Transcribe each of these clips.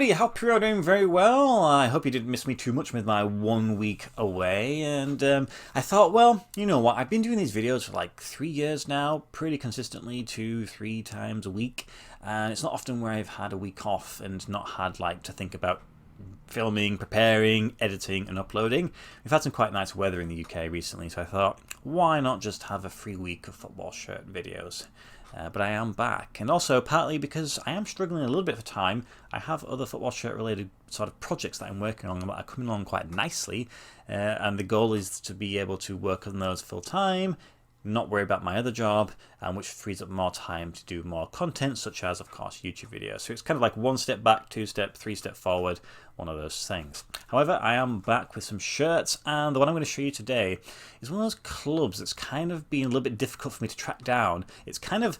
everybody, I hope you're all doing very well. I hope you didn't miss me too much with my 1 week away. And I thought, well, you know what, I've been doing these videos for like 3 years now, pretty consistently, 2-3 times a week. And it's not often where I've had a week off and not had like to think about filming, preparing, editing and uploading. We've had some quite nice weather in the UK recently, so I thought, why not just have a free week of football shirt videos? But I am back, and also partly because I am struggling a little bit for time. I have other football shirt related sort of projects that I'm working on that are coming along quite nicely, and the goal is to be able to work on those full time, not worry about my other job, which frees up more time to do more content, such as, of course, YouTube videos. So it's kind of like 1 step back, 2 step, 3 step forward, one of those things. However, I am back with some shirts, and the one I'm going to show you today is one of those clubs that's kind of been a little bit difficult for me to track down. It's kind of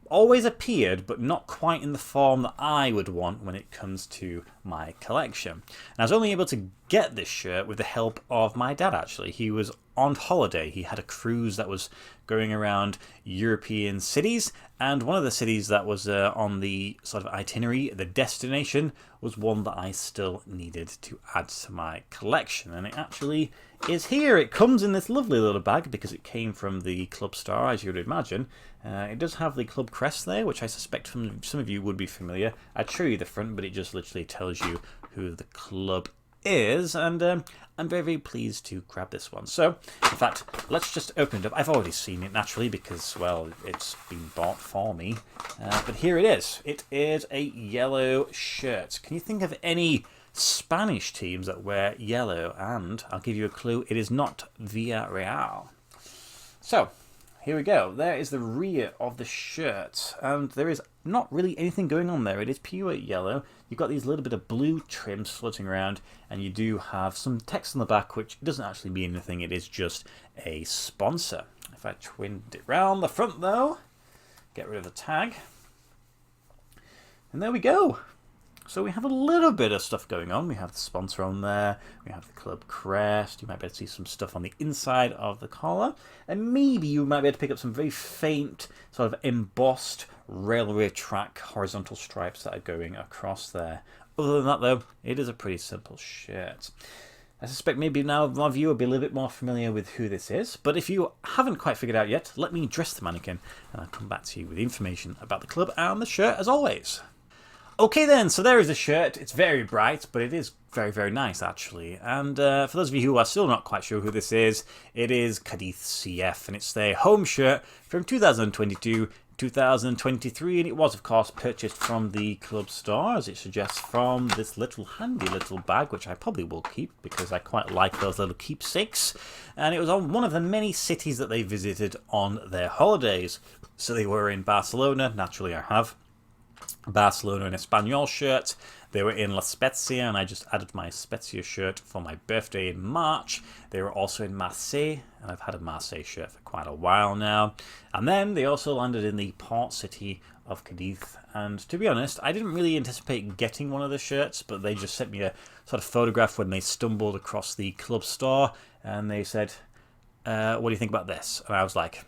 always appeared, but not quite in the form that I would want when it comes to my collection. And I was only able to get this shirt with the help of my dad, actually. He was on holiday. He had a cruise that was going around European cities, and one of the cities that was on the sort of itinerary, the destination, was one that I still needed to add to my collection. And it actually is here. It comes in this lovely little bag because it came from the club store, as you would imagine. It does have the club crest there, which I suspect from some of you would be familiar. I'd show you the front, but it just literally tells you who the club is, and I'm very, very pleased to grab this one. So, in fact, let's just open it up. I've already seen it, naturally, because, well, it's been bought for me. But here it is. It is a yellow shirt. Can you think of any Spanish teams that wear yellow? And I'll give you a clue. It is not Villarreal. So, here we go. There is the rear of the shirt, and there is not really anything going on there. It is pure yellow. You've got these little bit of blue trims floating around, and you do have some text on the back, which doesn't actually mean anything. It is just a sponsor. If I twinned it round the front, though, get rid of the tag, and there we go. So we have a little bit of stuff going on. We have the sponsor on there. We have the club crest. You might be able to see some stuff on the inside of the collar. And maybe you might be able to pick up some very faint, sort of embossed railway track horizontal stripes that are going across there. Other than that, though, it is a pretty simple shirt. I suspect maybe now my viewer will be a little bit more familiar with who this is. But if you haven't quite figured out yet, let me dress the mannequin, and I'll come back to you with information about the club and the shirt, as always. Okay then, so there is the shirt. It's very bright, but it is very, very nice actually. And for those of you who are still not quite sure who this is, it is Cadiz CF, and it's their home shirt from 2022-2023, and it was of course purchased from the club store, as it suggests, from this little handy little bag, which I probably will keep because I quite like those little keepsakes. And it was on one of the many cities that they visited on their holidays. So they were in Barcelona, naturally I have Barcelona and Espanyol shirt. They were in La Spezia, and I just added my Spezia shirt for my birthday in March. They were also in Marseille, and I've had a Marseille shirt for quite a while now. And then they also landed in the port city of Cadiz. And to be honest, I didn't really anticipate getting one of the shirts, but they just sent me a sort of photograph when they stumbled across the club store, and they said, what do you think about this? And I was like,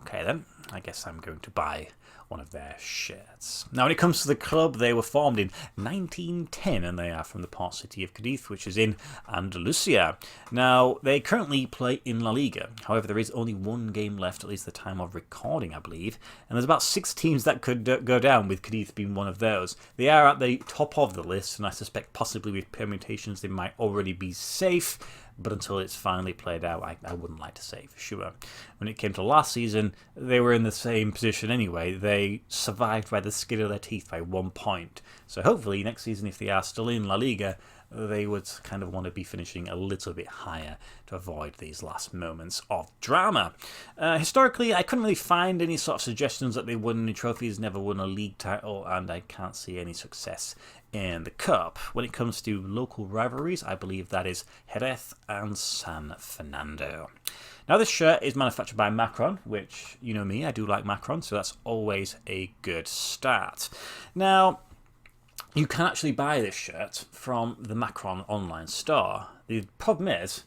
okay then, I guess I'm going to buy one of their shirts. Now, when it comes to the club, they were formed in 1910, and they are from the port city of Cadiz, which is in Andalusia. Now, they currently play in La Liga. However, there is only one game left, at least the time of recording, I believe, and there's about 6 teams that could go down, with Cadiz being one of those. They are at the top of the list, and I suspect possibly with permutations they might already be safe, but until it's finally played out, I wouldn't like to say for sure. When it came to last season, they were in the same position anyway. They survived by the skin of their teeth by 1 point. So hopefully next season, if they are still in La Liga, they would kind of want to be finishing a little bit higher to avoid these last moments of drama. Historically, I couldn't really find any sort of suggestions that they won any trophies, never won a league title, and I can't see any success in the cup. When it comes to local rivalries, I believe that is Jerez and San Fernando. Now, this shirt is manufactured by Macron, which, you know me, I do like Macron, so that's always a good start. Now, you can actually buy this shirt from the Macron online store. The problem is,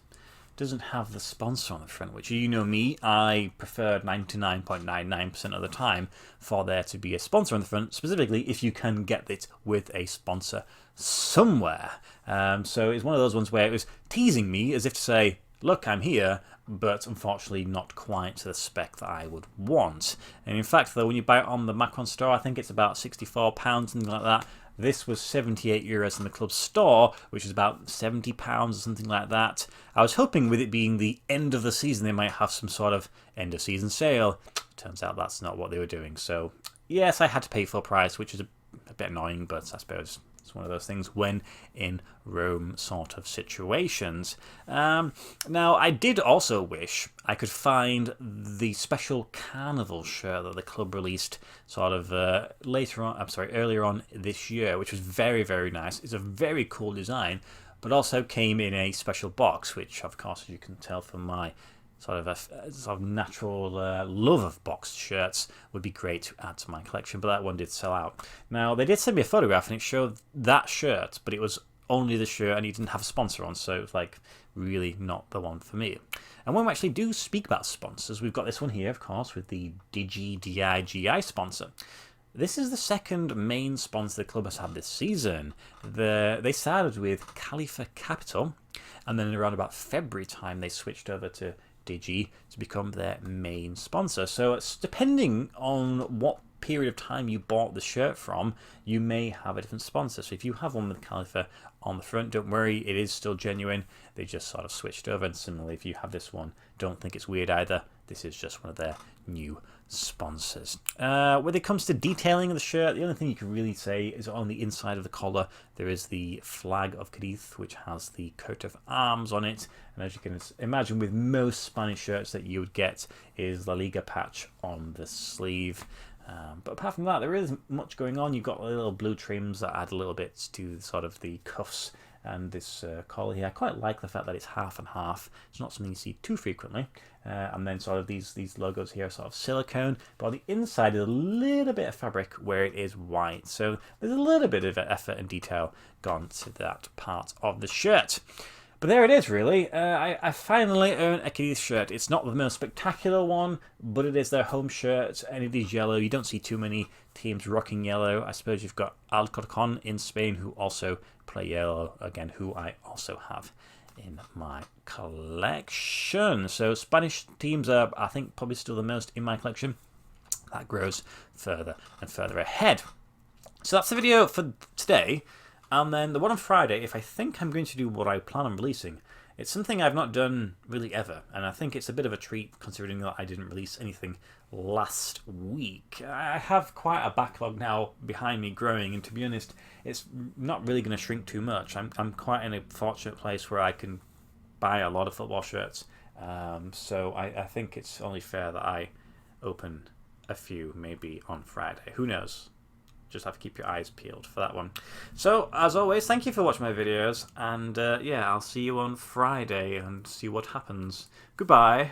doesn't have the sponsor on the front, which, you know me, I prefer 99.99% of the time for there to be a sponsor on the front, specifically if you can get it with a sponsor somewhere. So it's one of those ones where it was teasing me as if to say, look, I'm here, but unfortunately not quite to the spec that I would want. And in fact, though, when you buy it on the Macron store, I think it's about £64, something like that. This was €78 in the club store, which is about £70 or something like that. I was hoping with it being the end of the season, they might have some sort of end of season sale. Turns out that's not what they were doing. So yes, I had to pay full price, which is a bit annoying, but I suppose it's one of those things when in Rome sort of situations. Now, I did also wish I could find the special carnival shirt that the club released sort of earlier on this year, which was very, very nice. It's a very cool design, but also came in a special box, which, of course, as you can tell from my sort of natural love of boxed shirts, would be great to add to my collection, but that one did sell out. Now, they did send me a photograph and it showed that shirt, but it was only the shirt and it didn't have a sponsor on, so it was like really not the one for me. And when we actually do speak about sponsors, we've got this one here, of course, with the Digi sponsor. This is the second main sponsor the club has had this season. They started with Khalifa Capital, and then around about February time they switched over to Digi to become their main sponsor. So it's depending on what period of time you bought the shirt from, you may have a different sponsor. So if you have one with Khalifa on the front, don't worry, it is still genuine. They just sort of switched over. And similarly, if you have this one, don't think it's weird either. This is just one of their new sponsors. When it comes to detailing of the shirt, the only thing you can really say is on the inside of the collar there is the flag of Cadiz, which has the coat of arms on it, and as you can imagine with most Spanish shirts that you would get is La Liga patch on the sleeve. But apart from that, there isn't much going on. You've got little blue trims that add a little bit to sort of the cuffs and this collar here. I quite like the fact that it's half and half. It's not something you see too frequently. And then sort of these logos here are sort of silicone, but on the inside is a little bit of fabric where it is white. So there's a little bit of effort and detail gone to that part of the shirt. But there it is, really. I finally own a Cadiz shirt. It's not the most spectacular one, but it is their home shirt, and it is yellow. You don't see too many teams rocking yellow. I suppose you've got Alcorcon in Spain, who also play yellow, again, who I also have in my collection. So Spanish teams are, I think, probably still the most in my collection. That grows further and further ahead. So that's the video for today. And then the one on Friday, if I think I'm going to do what I plan on releasing, it's something I've not done really ever, and I think it's a bit of a treat considering that I didn't release anything last week. I have quite a backlog now behind me growing, and to be honest, it's not really going to shrink too much. I'm quite in a fortunate place where I can buy a lot of football shirts, so I think it's only fair that I open a few maybe on Friday. Who knows? Just have to keep your eyes peeled for that one. So, as always, thank you for watching my videos, and yeah, I'll see you on Friday and see what happens. Goodbye.